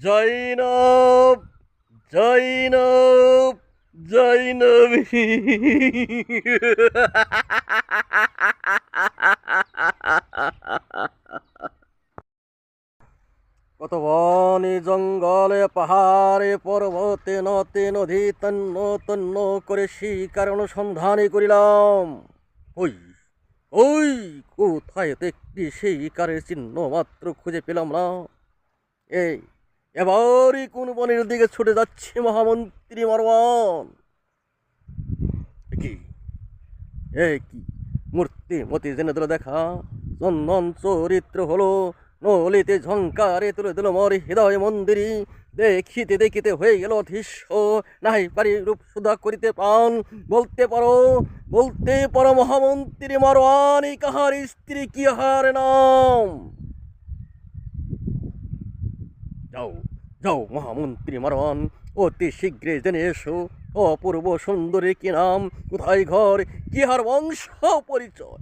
জৈনব, জৈনব, জৈনবী। কত বনে জঙ্গলে পাহাড়ে পর্বতে নদে নদী তন্ন তন্ন করে শিকার অনুসন্ধানে করিলাম। ওই ওই কোথায় তো একটি শিকারের চিহ্ন মাত্র খুঁজে পেলাম না। এই এবারই কোন বনের দিকে ছুটে যাচ্ছে মহামন্ত্রী মারওয়ান। কি কি মূর্তি মতি জেনে দিল দেখা, চন্দন চরিত্র হলো, নলিতে ঝঙ্কারে তুলে দিল মর হৃদয় মন্দিরী। দেখিতে দেখিতে হয়ে গেল অধীশ্য, নাই পারি রূপ সুধা করিতে পান। বলতে পারো মহামন্ত্রী মারওয়ান, কাহার স্ত্রী কি হার নাম? যাও যাও মহামন্ত্রী মারওয়ান, অতি শীঘ্রে জেনে এসো অপূর্ব সুন্দরী কি নাম, কোথায় ঘর, কি হার বংশ পরিচয়।